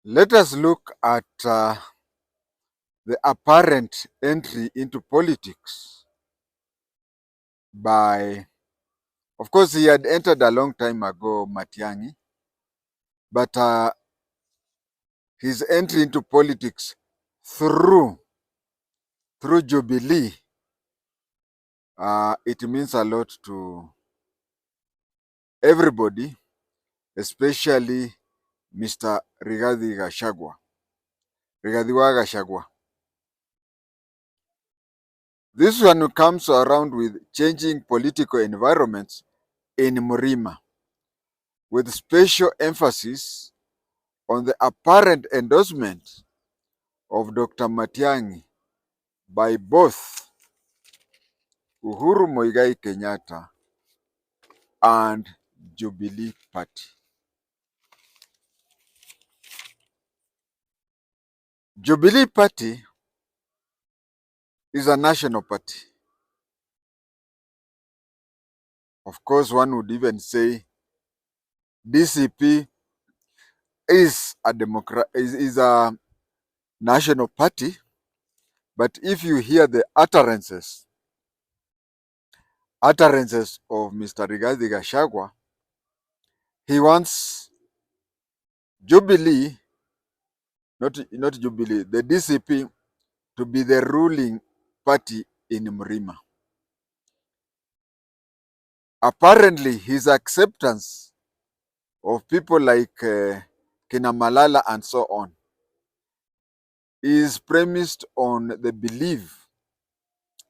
Let us look at the apparent entry into politics by, of course, he had entered a long time ago, Matiang'i, but his entry into politics through Jubilee, it means a lot to everybody, especially Mr. Rigathi Gachagua. This one comes around with changing political environments in Murima, with special emphasis on the apparent endorsement of Dr. Matiang'i by both Uhuru Muigai Kenyatta and Jubilee Party. Jubilee Party is a national party. Of course, one would even say DCP is a national party, but if you hear the utterances of Mr. Rigathi Gachagua, he wants Jubilee, not Jubilee, the DCP to be the ruling party in Murima. Apparently, his acceptance of people like Kina Malala and so on is premised on the belief,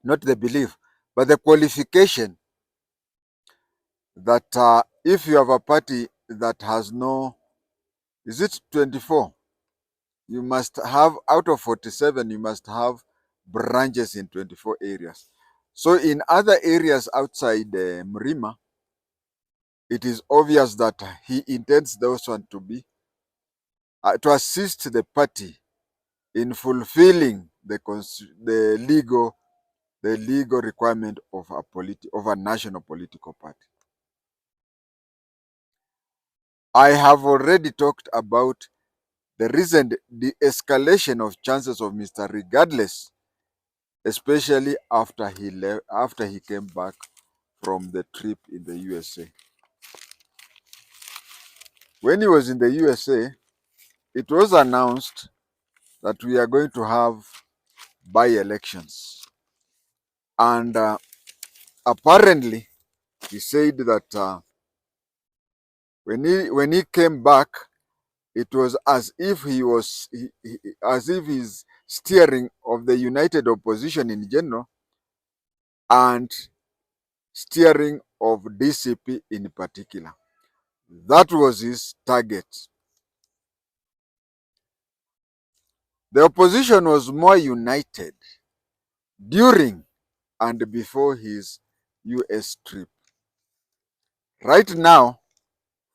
not the belief, but the qualification that if you have a party that has no, is it 24? You must have, out of 47, you must have branches in 24 areas. So in other areas outside Murima, it is obvious that he intends those one to be, to assist the party in fulfilling the legal requirement of a national political party. I have already talked about the recent de-escalation of chances of Mr. Regardless, especially after he came back from the trip in the USA. When he was in the USA, it was announced that we are going to have by-elections. And apparently, he said that when he came back, it was as if he's steering of the united opposition in general and steering of DCP in particular. That was his target. The opposition was more united during and before his US trip. Right now,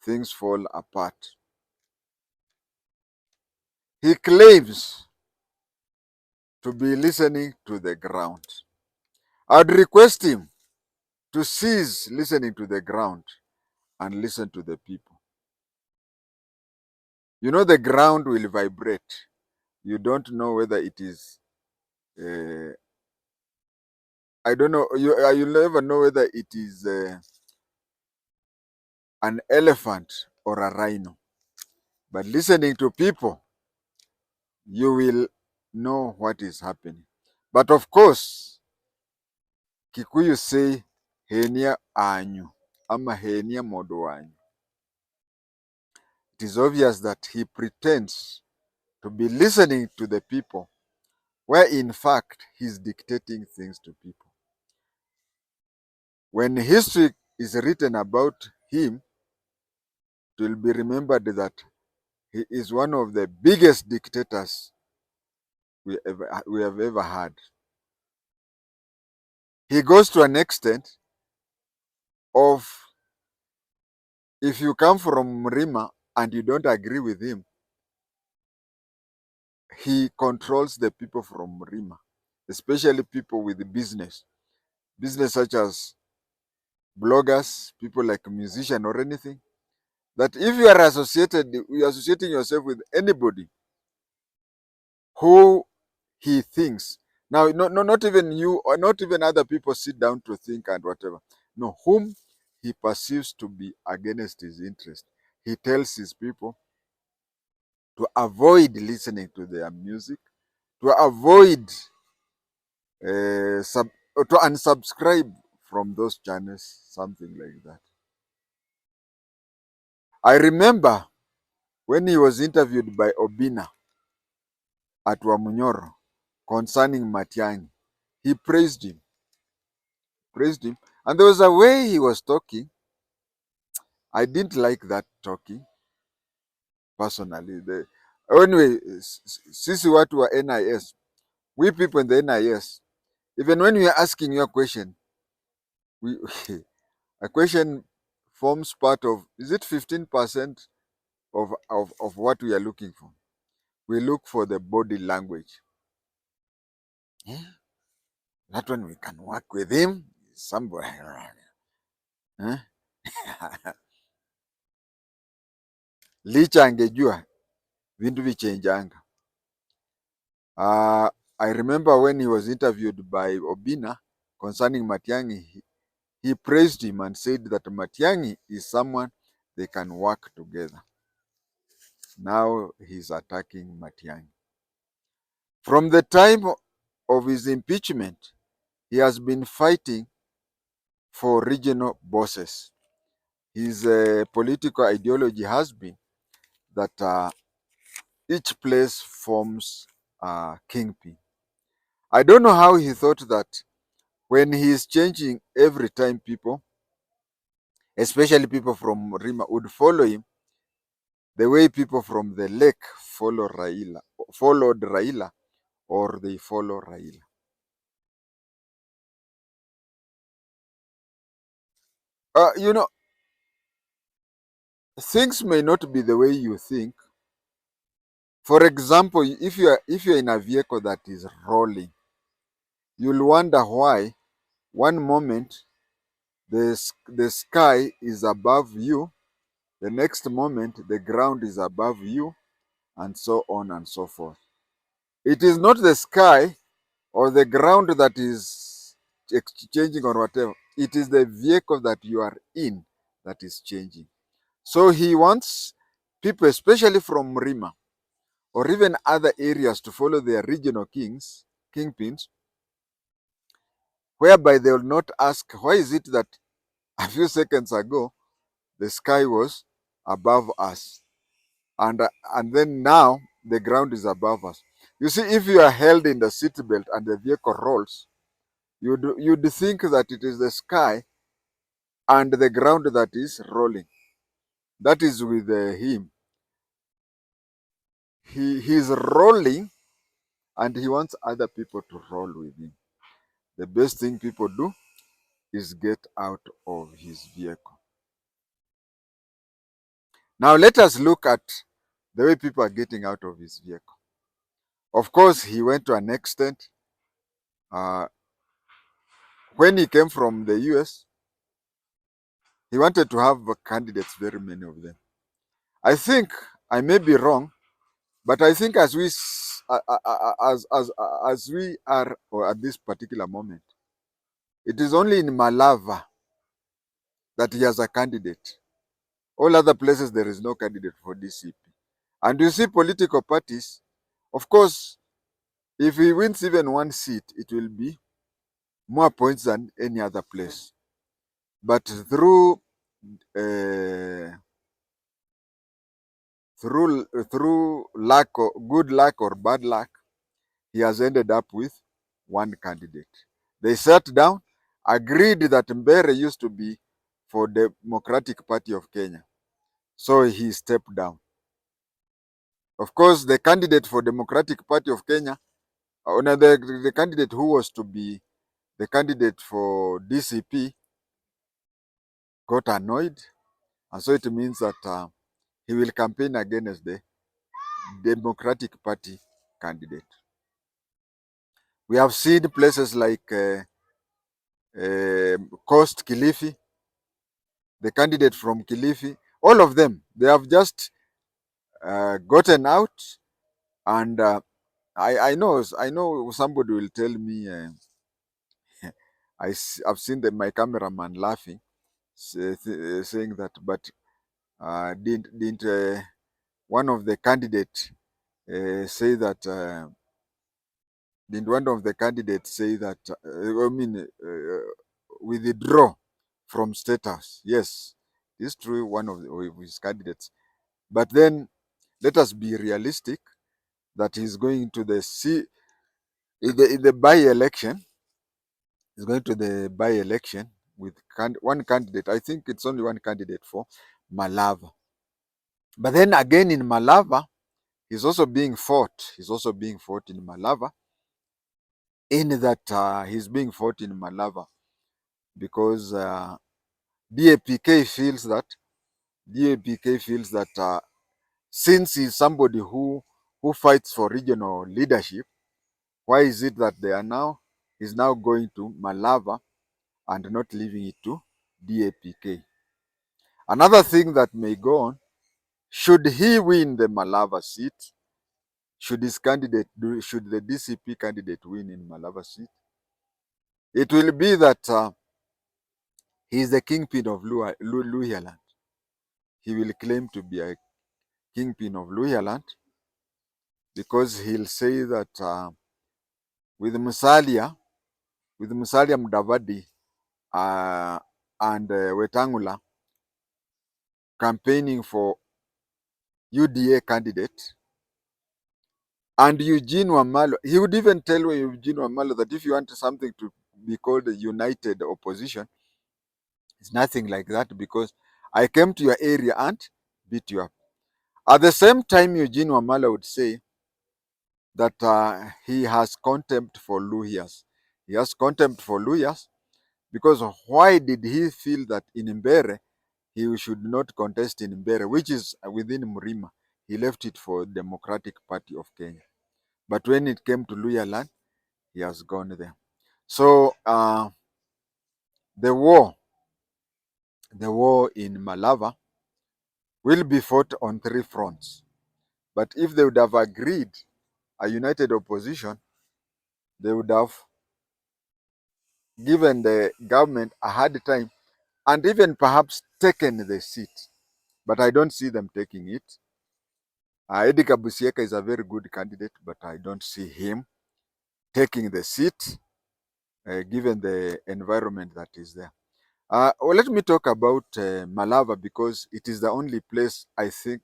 things fall apart. He claims to be listening to the ground. I'd request him to cease listening to the ground and listen to the people. You know, the ground will vibrate. You don't know whether it is, I don't know, you'll never know whether it is an elephant or a rhino. But listening to people, you will know what is happening. But of course, Kikuyu say, henia anyu, ama henia modo wanyu. It is obvious that he pretends to be listening to the people, where in fact he's dictating things to people. When history is written about him, it will be remembered that he is one of the biggest dictators we have ever had. He goes to an extent of, if you come from Murima and you don't agree with him, he controls the people from Murima, especially people with business such as bloggers, people like musicians or anything. that if you are associating yourself with anybody who he thinks, now not even you or not even other people sit down to think and whatever, no, whom he perceives to be against his interest, he tells his people to avoid listening to their music, to avoid to unsubscribe from those channels, something like that. I remember when he was interviewed by Obina at Wamunyoro concerning Matiang'i, he praised him, and there was a way he was talking. I didn't like that talking personally. Anyway, sisi watu wa NIS, we people in the NIS, even when we are asking your question, we a question forms part of, is it 15% of what we are looking for? We look for the body language. Yeah, that one we can work with him. Somebody. Huh? Licha angejua vindu vichenjanga. I remember when he was interviewed by Obina concerning Matiang'i, he praised him and said that Matiang'i is someone they can work together. Now he's attacking Matiang'i. From the time of his impeachment, he has been fighting for regional bosses. His political ideology has been that each place forms a kingpin. I don't know how he thought that when he is changing every time, people, especially people from Murima, would follow him the way people from the lake followed Raila, or they follow Raila. You know, things may not be the way you think. For example, if you're in a vehicle that is rolling, you'll wonder why one moment the sky is above you, the next moment the ground is above you, and so on and so forth. It is not the sky or the ground that is changing or whatever. It is the vehicle that you are in that is changing. So he wants people, especially from Murima or even other areas, to follow their regional kingpins, whereby they will not ask, why is it that a few seconds ago the sky was above us, and then now the ground is above us. You see, if you are held in the seatbelt and the vehicle rolls, you'd think that it is the sky and the ground that is rolling. That is with him. He's rolling and he wants other people to roll with him. The best thing people do is get out of his vehicle. Now let us look at the way people are getting out of his vehicle. Of course, he went to an extent. When he came from the US, he wanted to have candidates, very many of them. I think, I may be wrong, but I think as we are, or at this particular moment, it is only in Malava that he has a candidate. All other places there is no candidate for DCP. And you see political parties, of course, if he wins even one seat, it will be more points than any other place. But through luck, or good luck or bad luck, he has ended up with one candidate. They sat down, agreed that Mbere used to be for Democratic Party of Kenya. So he stepped down. Of course, the candidate for Democratic Party of Kenya, the candidate who was to be the candidate for DCP, got annoyed. And so it means that he will campaign against the Democratic Party candidate. We have seen places like Coast Kilifi, the candidate from Kilifi All of them, they have just gotten out, and I know somebody will tell me, I've seen my cameraman laughing, saying that, but didn't one of the candidates say that? Did one of the candidates say that? Withdraw from State House? Yes, it's true. One of his candidates, but then let us be realistic that he's going to the in the by-election. He's going to the by-election with one candidate. I think it's only one candidate for Malava. But then again in Malava, he's also being fought. He's also being fought in Malava. In that he's being fought in Malava because DAPK feels that DAPK feels that since he's somebody who fights for regional leadership, why is it that he's now going to Malava and not leaving it to DAPK? Another thing that may go on, should he win the Malava seat, should the DCP candidate win in Malava seat, it will be that he is the kingpin of Luhyaland. He will claim to be a kingpin of Luhyaland because he'll say that with Musalia Mudavadi and Wetangula campaigning for UDA candidate, and Eugene Wamalo, he would even tell Eugene Wamalo that if you want something to be called a united opposition, it's nothing like that because I came to your area and beat you up. At the same time, Eugene Wamalo would say that he has contempt for Luhyas. He has contempt for Luhyas because why did he feel that in Mbere he should not contest in Mbere, which is within Murima? He left it for Democratic Party of Kenya. But when it came to Luhyaland, he has gone there. So the war in Malava will be fought on three fronts. But if they would have agreed a united opposition, they would have given the government a hard time and even perhaps taken the seat. But I don't see them taking it. Eddie Kabusieka is a very good candidate, but I don't see him taking the seat given the environment that is there. Let me talk about Malava because it is the only place I think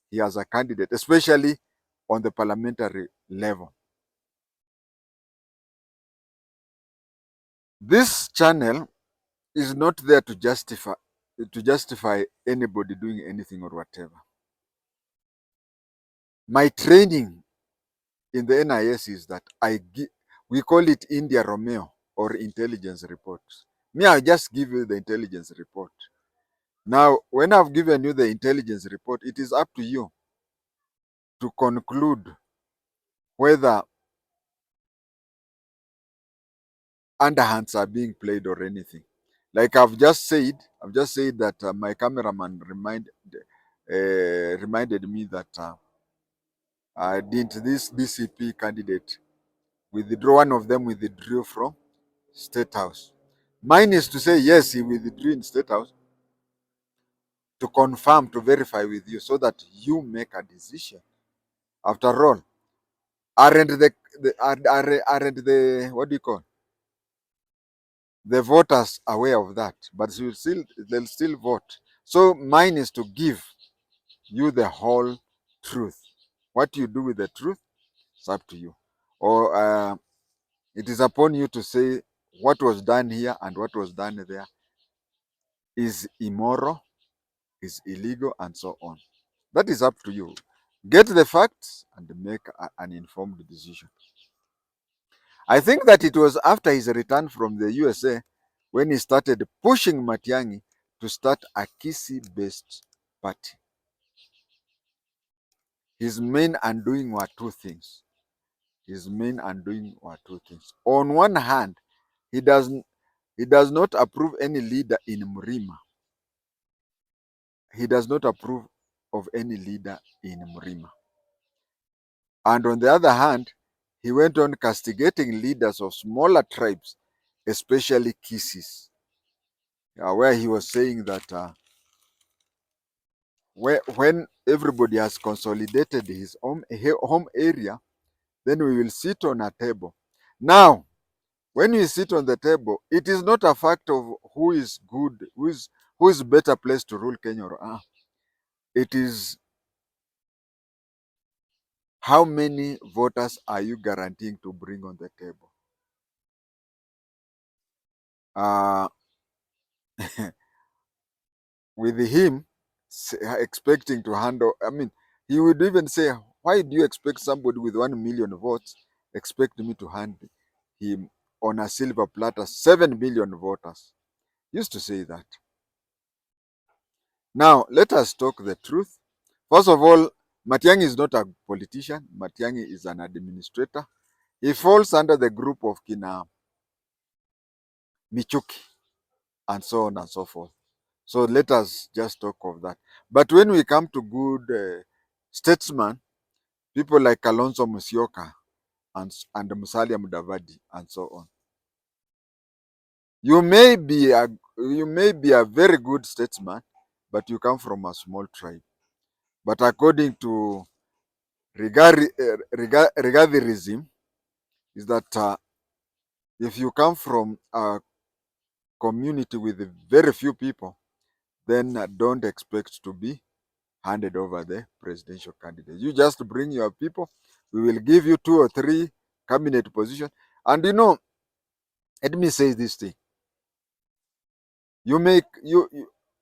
he has a candidate, especially on the parliamentary level. This channel is not there to justify anybody doing anything or whatever. My training in the NIS is that we call it India Romeo or intelligence report. Me, I just give you the intelligence report. Now, when I've given you the intelligence report, it is up to you to conclude whether underhands are being played or anything. Like I've just said that my cameraman reminded me that didn't this DCP candidate withdraw? One of them withdrew from State House. Mine is to say yes, he withdrew in State House to confirm, to verify with you, so that you make a decision. After all, aren't the what do you call, the voters aware of that? But they'll still vote. So mine is to give you the whole truth. What you do with the truth is up to you. Or it is upon you to say what was done here and what was done there is immoral, is illegal, and so on. That is up to you. Get the facts and make an informed decision. I think that it was after his return from the USA when he started pushing Matiang'i to start a Kisii-based party. His main undoing were two things. On one hand, he does not approve any leader in Murima. he does not approve of any leader in Murima. And on the other hand, he went on castigating leaders of smaller tribes, especially Kisis, where he was saying that when everybody has consolidated his home area, then we will sit on a table. Now, when we sit on the table, it is not a fact of who is good, who is better placed to rule Kenya. It is how many voters are you guaranteeing to bring on the table? Uh, with him expecting to handle, I mean, he would even say, why do you expect somebody with 1 million votes expect me to hand him on a silver platter 7 million voters? He used to say that. Now, let us talk the truth. First of all, Matiang'i is not a politician. Matiang'i is an administrator. He falls under the group of Kina Michuki and so on and so forth. So let us just talk of that. But when we come to good statesmen, people like Kalonzo Musyoka and Musalia Mudavadi and so on, you may be a very good statesman, but you come from a small tribe. But according to Rigathiism, is that if you come from a community with very few people, then don't expect to be handed over the presidential candidate. You just bring your people. We will give you 2 or 3 cabinet positions. And let me say this thing. You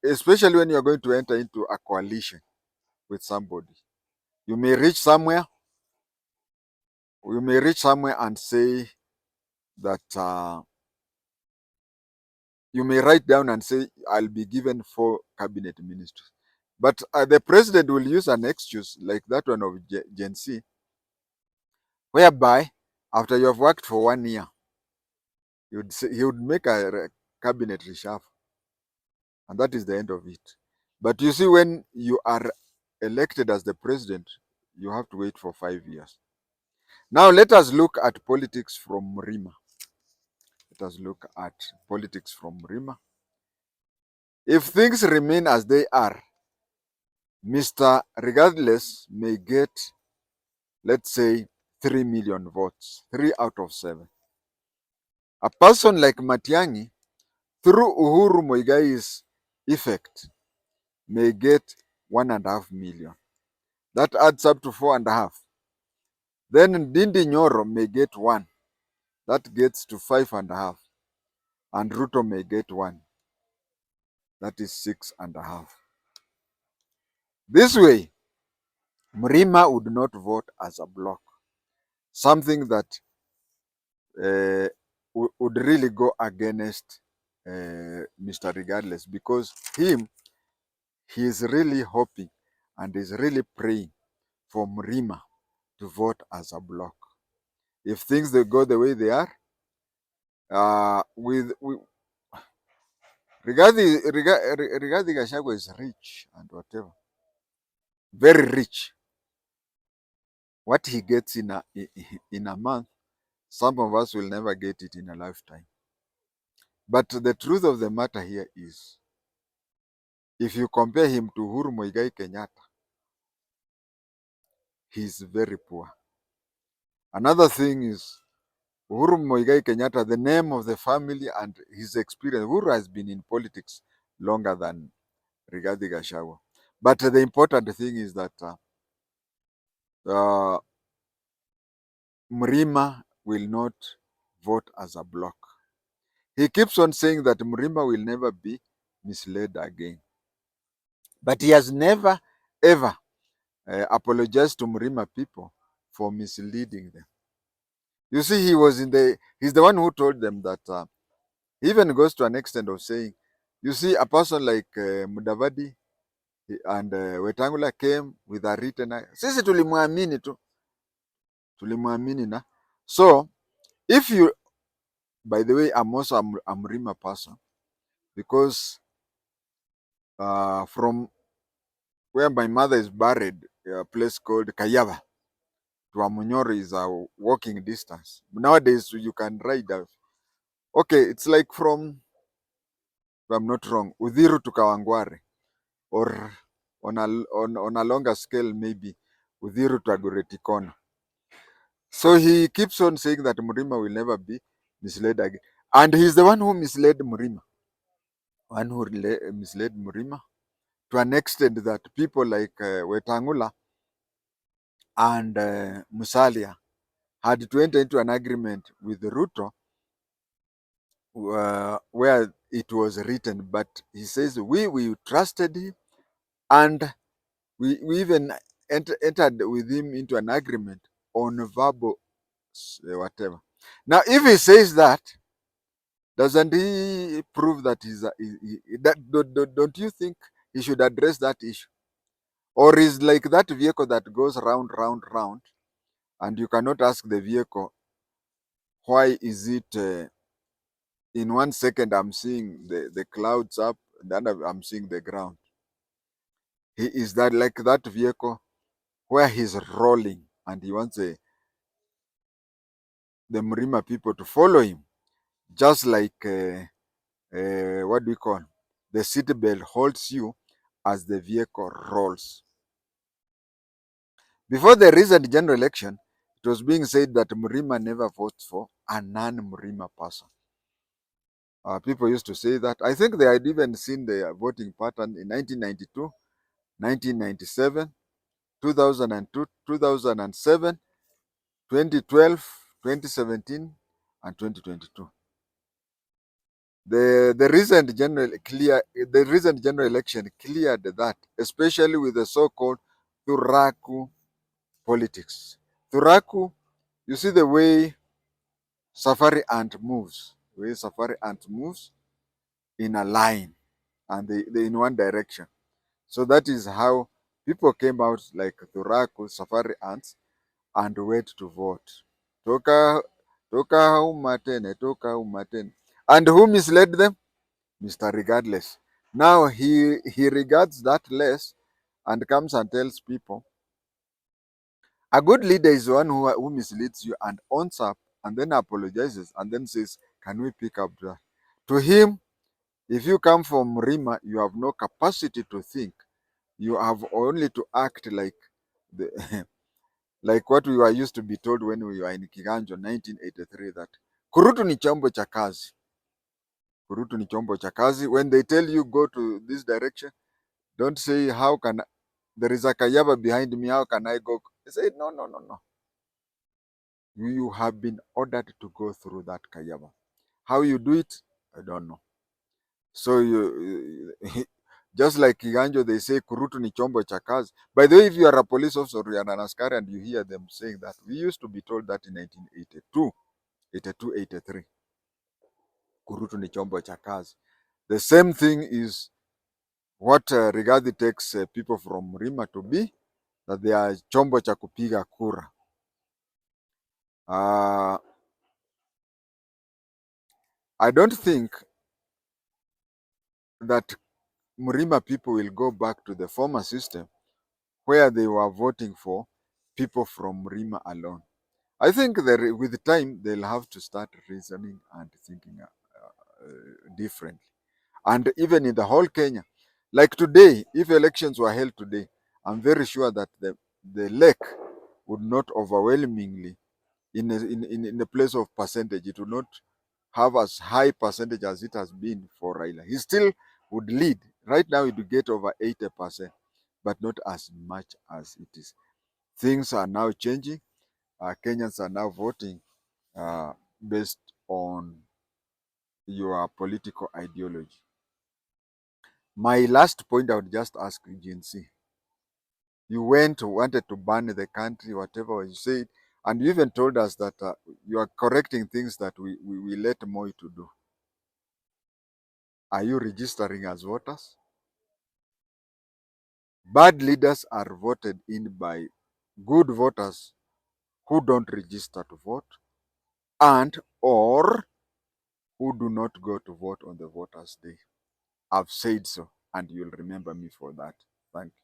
especially when you're going to enter into a coalition with somebody, you may reach somewhere. You may reach somewhere and say that you may write down and say, I'll be given 4 cabinet ministers. But the president will use an excuse like that one of Gen Z, whereby after you have worked for 1 year, he would make a cabinet reshuffle, and that is the end of it. But you see, when you are elected as the president, you have to wait for 5 years. Now let us look at politics from Murima. Let us look at politics from Murima. If things remain as they are, Mr. Regardless may get, let's say, 3 million votes, 3 out of 7. A person like Matiang'i, through Uhuru Muigai's effect, may get 1.5 million. That adds up to 4.5. Then Ndindi Nyoro may get 1. That gets to 5.5. And Ruto may get 1. That is 6.5. This way, Murima would not vote as a block. Something that would really go against Mr. Regardless, because he is really hoping and is really praying for Murima to vote as a block. If things they go the way they are, with Rigathi Gachagua is rich and whatever, very rich. What he gets in a month, some of us will never get it in a lifetime. But the truth of the matter here is, if you compare him to Uhuru Muigai Kenyatta, he's very poor. Another thing is, Uhuru Muigai Kenyatta, the name of the family and his experience, Uhuru has been in politics longer than Rigathi Gachagua. But the important thing is that Murima will not vote as a block. He keeps on saying that Murima will never be misled again. But he has never, ever apologized to Murima people for misleading them. You see, he's the one who told them that he even goes to an extent of saying, you see, a person like Mudavadi and Wetangula came with a written, sisi tulimwamini tu, tulimwamini na. So, if you, by the way, I'm also a Murima person, because from where my mother is buried, a place called Kayava to Amunyori is a walking distance. Nowadays, you can ride. Okay, it's like from, if I'm not wrong, Udhiru to Kawangware, or on a longer scale, maybe Udhiru to Agoreti Corner. So he keeps on saying that Murima will never be misled again. And he's the one who misled Murima, misled Murima to an extent that people like Wetangula and Musalia had to enter into an agreement with Ruto where it was written, but he says, we trusted him, and we even entered with him into an agreement on verbal whatever. Now, if he says that, doesn't he prove that don't you think he should address that issue? Or is like that vehicle that goes round, round, round, and you cannot ask the vehicle, why is it in 1 second I'm seeing the clouds up, and then I'm seeing the ground? He is that like that vehicle where he's rolling and he wants the Murima people to follow him, just like what do we call, the seatbelt holds you as the vehicle rolls. Before the recent general election, it was being said that Murima never votes for a non-Murima person. People used to say that. I think they had even seen the voting pattern in 1992, 1997, 2002, 2007, 2012, 2017, and 2022. The recent general election cleared that, especially with the so-called Thuraku politics. Thuraku, you see the way Safari ant moves, in a line, and they in one direction. So that is how people came out like Thuraku, Safari ants, and went to vote. Toka toka umatene. And who misled them? Mr. Regardless. Now he regards that less and comes and tells people, a good leader is one who misleads you and owns up and then apologizes and then says, can we pick up that? To him, if you come from Murima, you have no capacity to think. You have only to act like the like what we were used to be told when we were in Kiganjo 1983, that kurutu ni chombo cha kazi. Kurutu ni chombo cha kazi. When they tell you go to this direction, don't say, how can I? There is a Kayaba behind me, how can I go? They say, no, no, no, no. You have been ordered to go through that Kayaba. How you do it, I don't know. So just like Kiganjo, they say kurutu ni chombo cha kazi. By the way, if you are a police officer or you are an askari and you hear them saying that, we used to be told that in 1982, 82, 83. Kurutu ni chombo cha kazi. The same thing is what Rigathi takes people from Murima to be, that they are chombo cha kupiga kura. I don't think that Murima people will go back to the former system where they were voting for people from Murima alone. I think that with time they'll have to start reasoning and thinking differently. And even in the whole Kenya, like today, if elections were held today, I'm very sure that the lake would not overwhelmingly, in the place of percentage, it would not have as high percentage as it has been for Raila. He still would lead. Right now, it would get over 80%, but not as much as it is. Things are now changing. Kenyans are now voting based on your political ideology. My last point, I would just ask Gen Z. You wanted to ban the country, whatever you said, and you even told us that you are correcting things that we let Moi to do. Are you registering as voters? Bad leaders are voted in by good voters who don't register to vote and or who do not go to vote on the voters' day. I've said so, and you'll remember me for that. Thank you.